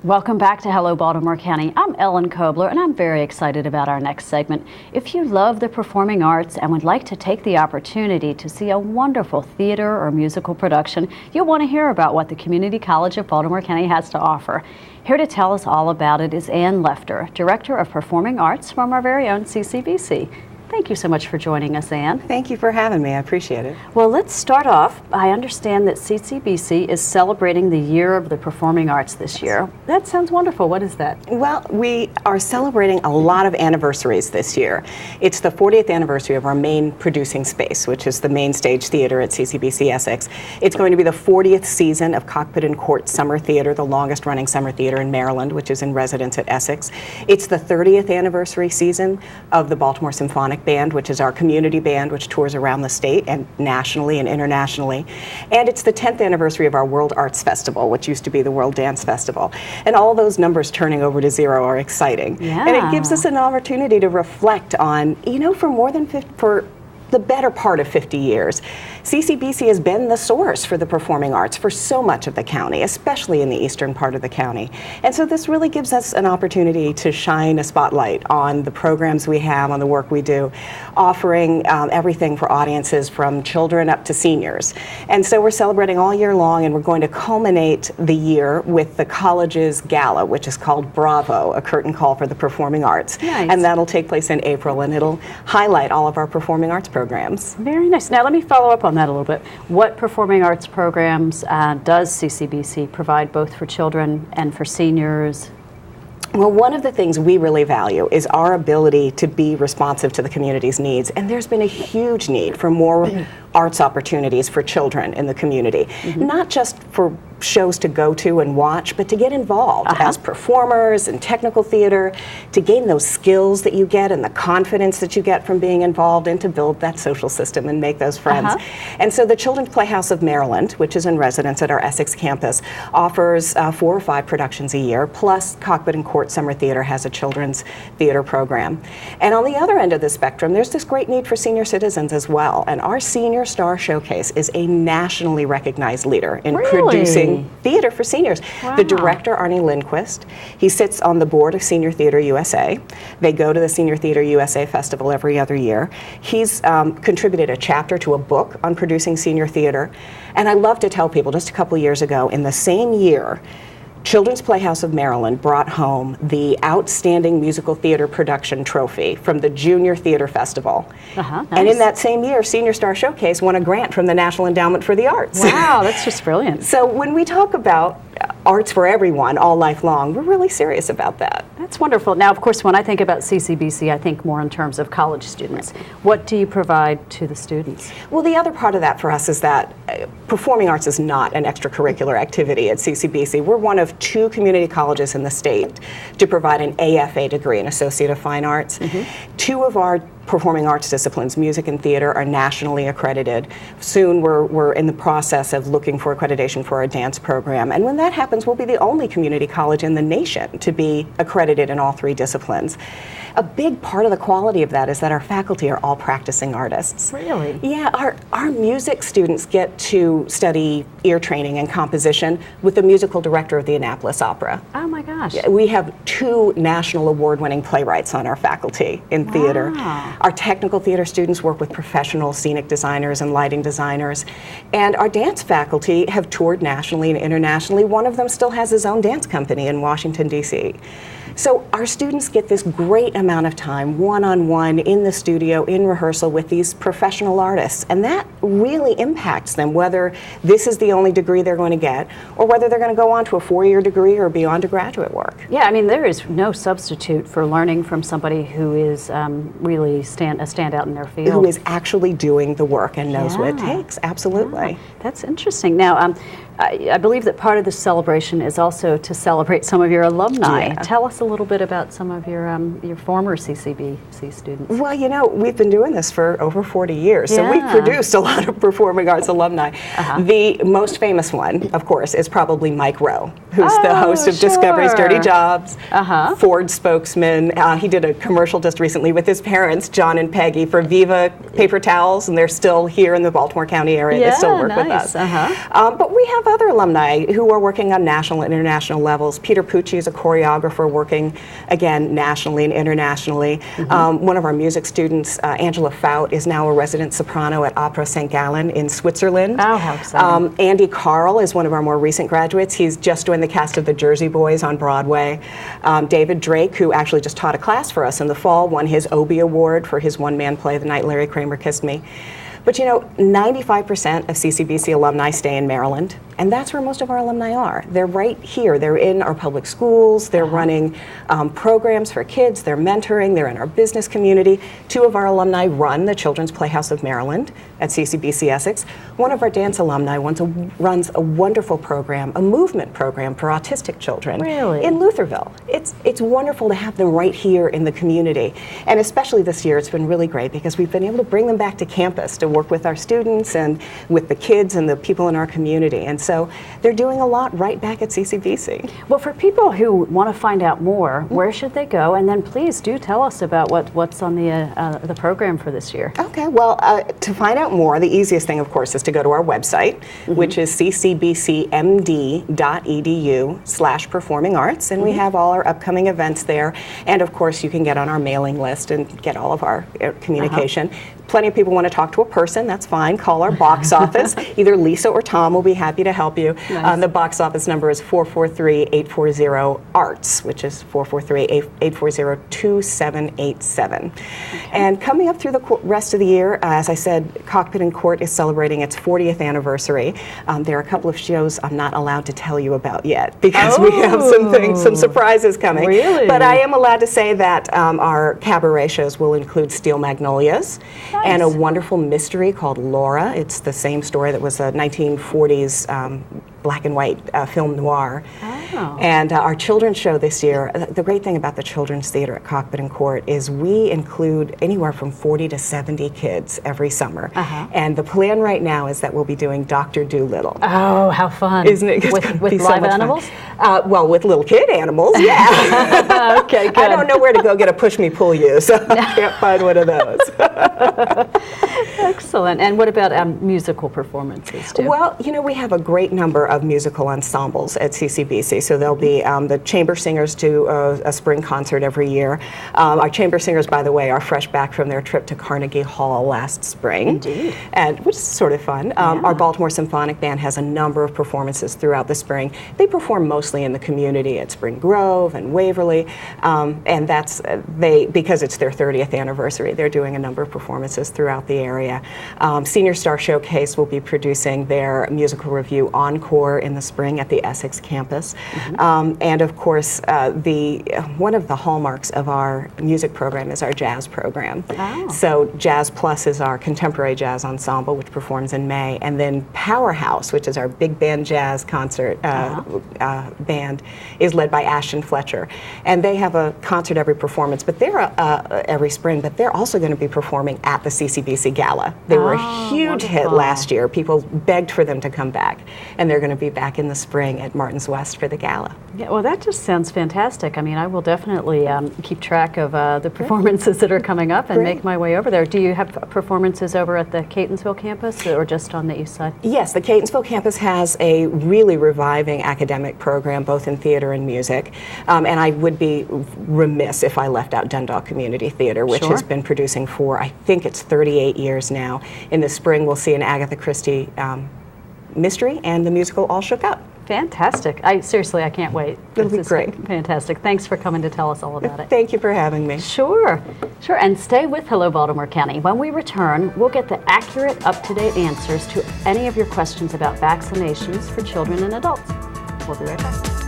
Welcome back to Hello Baltimore County. I'm Ellen Kobler, and I'm very excited about our next segment. If you love the performing arts and would like to take the opportunity to see a wonderful theater or musical production, you'll want to hear about what the Community College of Baltimore County has to offer. Here to tell us all about it is Ann Lefter, Director of Performing Arts from our very own CCBC. Thank you so much for joining us, Ann. Thank you for having me. I appreciate it. Well, let's start off. I understand that CCBC is celebrating the Year of the Performing Arts this year. That sounds wonderful. What is that? Well, we are celebrating a lot of anniversaries this year. It's the 40th anniversary of our main producing space, which is the Main Stage Theater at CCBC Essex. It's going to be the 40th season of Cockpit and Court Summer Theater, the longest running summer theater in Maryland, which is in residence at Essex. It's the 30th anniversary season of the Baltimore Symphonic Band, which is our community band, which tours around the state and nationally and internationally. And it's the 10th anniversary of our World Arts Festival, which used to be the World Dance Festival. And all those numbers turning over to zero are exciting. Yeah. And it gives us an opportunity to reflect on, for the better part of 50 years, CCBC has been the source for the performing arts for so much of the county, especially in the eastern part of the county. And so this really gives us an opportunity to shine a spotlight on the programs we have, on the work we do, offering everything for audiences from children up to seniors. And so we're celebrating all year long, and we're going to culminate the year with the college's gala, which is called Bravo, a curtain call for the performing arts. Nice. And that'll take place in April, and it'll highlight all of our performing arts programs. Very nice. Now let me follow up on that a little bit. What performing arts programs does CCBC provide both for children and for seniors? Well, one of the things we really value is our ability to be responsive to the community's needs, and there's been a huge need for more arts opportunities for children in the community, not just for shows to go to and watch, but to get involved as performers in technical theater, to gain those skills that you get and the confidence that you get from being involved, and to build that social system and make those friends. And so the Children's Playhouse of Maryland, which is in residence at our Essex campus, offers 4 or 5 productions a year, plus Cockpit and Court Summer Theater has a children's theater program. And on the other end of the spectrum, there's this great need for senior citizens as well, and our Senior Star Showcase is a nationally recognized leader in producing theater for seniors. Wow. The director, Arnie Lindquist, he sits on the board of Senior Theater USA. They go to the Senior Theater USA Festival every other year. He's contributed a chapter to a book on producing senior theater. And I love to tell people, just a couple years ago, in the same year, Children's Playhouse of Maryland brought home the Outstanding Musical Theater Production Trophy from the Junior Theater Festival. Nice. And in that same year, Senior Star Showcase won a grant from the National Endowment for the Arts. Wow, that's just brilliant. So when we talk about arts for everyone all life long, we're really serious about that. That's wonderful. Now, of course, when I think about CCBC, I think more in terms of college students. What do you provide to the students? Well, the other part of that for us is that performing arts is not an extracurricular activity at CCBC. We're one of 2 community colleges in the state to provide an AFA degree, an Associate of Fine Arts. 2 of our performing arts disciplines, music and theater, are nationally accredited. Soon we're in the process of looking for accreditation for our dance program. And when that happens, we'll be the only community college in the nation to be accredited in all 3 disciplines. A big part of the quality of that is that our faculty are all practicing artists. Really? Yeah, our music students get to study ear training and composition with the musical director of the Annapolis Opera. Oh my gosh. We have 2 national award-winning playwrights on our faculty in theater. Our technical theater students work with professional scenic designers and lighting designers. And our dance faculty have toured nationally and internationally. One of them still has his own dance company in Washington, D.C. So our students get this great amount of time one-on-one in the studio, in rehearsal with these professional artists. And that really impacts them, whether this is the only degree they're going to get or whether they're going to go on to a 4-year degree or beyond to graduate work. Yeah, I mean, there is no substitute for learning from somebody who is really a standout in their field. Who is actually doing the work and knows what it takes. Absolutely. Yeah, that's interesting. Now, I believe that part of the celebration is also to celebrate some of your alumni. Yeah. Tell us a little bit about some of your former CCBC students. Well, you know, we've been doing this for over 40 years, so we've produced a lot of performing arts alumni. The most famous one, of course, is probably Mike Rowe, who's the host of Discovery's Dirty Jobs, Ford spokesman. He did a commercial just recently with his parents, John and Peggy, for Viva paper towels, and they're still here in the Baltimore County area. They still work with us. But we have have other alumni who are working on national and international levels. Peter Pucci is a choreographer working, again, nationally and internationally. One of our music students, Angela Fout, is now a resident soprano at Opera St. Gallen in Switzerland. Oh, how exciting. Andy Carl is one of our more recent graduates. He's just joined the cast of The Jersey Boys on Broadway. David Drake, who actually just taught a class for us in the fall, won his Obie Award for his one-man play, The Night Larry Kramer Kissed Me. But you know, 95% of CCBC alumni stay in Maryland, and that's where most of our alumni are. They're right here. They're in our public schools. They're running programs for kids. They're mentoring. They're in our business community. 2 of our alumni run the Children's Playhouse of Maryland at CCBC Essex. One of our dance alumni runs a wonderful program, a movement program for autistic children in Lutherville. It's wonderful to have them right here in the community. And especially this year, it's been really great because we've been able to bring them back to campus to work with our students and with the kids and the people in our community. And so they're doing a lot right back at CCBC. Well, for people who want to find out more, where should they go? And then please do tell us about what's on the program for this year. Okay, well, to find out more, the easiest thing, of course, is to go to our website, which is ccbcmd.edu/performing arts, and we have all our upcoming events there. And of course, you can get on our mailing list and get all of our communication. Plenty of people want to talk to a person, that's fine. Call our box office. Either Lisa or Tom will be happy to help you. Nice. The box office number is 443-840-ARTS, which is 443-840-2787. And coming up through the rest of the year, as I said, Cockpit and Court is celebrating its 40th anniversary. There are a couple of shows I'm not allowed to tell you about yet because we have some surprises coming. Really? But I am allowed to say that our cabaret shows will include Steel Magnolias. And a wonderful mystery called Laura. It's the same story that was a 1940s black and white film noir. Oh. And our children's show this year, the great thing about the Children's Theater at Cockpit and Court is we include anywhere from 40 to 70 kids every summer. And the plan right now is that we'll be doing Dr. Dolittle. Oh, how fun. Isn't it? With live animals? Well, with little kid animals, yeah. Okay, good. I don't know where to go get a push-me-pull-you, so I can't find one of those. Excellent. And what about musical performances, too? Well, you know, we have a great number of musical ensembles at CCBC. So there'll be the chamber singers do a spring concert every year. Our chamber singers, by the way, are fresh back from their trip to Carnegie Hall last spring. Indeed. And which is sort of fun. Our Baltimore Symphonic Band has a number of performances throughout the spring. They perform mostly in the community at Spring Grove and Waverly. And that's, because it's their 30th anniversary, they're doing a number of performances throughout the area. Senior Star Showcase will be producing their musical review Encore in the spring at the Essex campus. And of course, one of the hallmarks of our music program is our jazz program. Oh. So Jazz Plus is our contemporary jazz ensemble, which performs in May. And then Powerhouse, which is our big band jazz concert band, is led by Ashton Fletcher. And they have a concert every performance, but they're every spring, but they're also going to be performing at the CCBC Gala. They were a huge hit last year. People begged for them to come back, and they're going to be back in the spring at Martin's West for the gala. Yeah, well, that just sounds fantastic. I mean, I will definitely keep track of the performances that are coming up and make my way over there. Do you have performances over at the Catonsville campus or just on the east side? Yes, the Catonsville campus has a really reviving academic program, both in theater and music. And I would be remiss if I left out Dundalk Community Theater, which has been producing for, I think it's 38 years now. In the spring, we'll see an Agatha Christie mystery and the musical All Shook Up. Fantastic. I can't wait. It'll be great. Fantastic. Thanks for coming to tell us all about it. Thank you for having me. Sure. And stay with Hello Baltimore County. When we return, we'll get the accurate, up-to-date answers to any of your questions about vaccinations for children and adults. We'll be right back.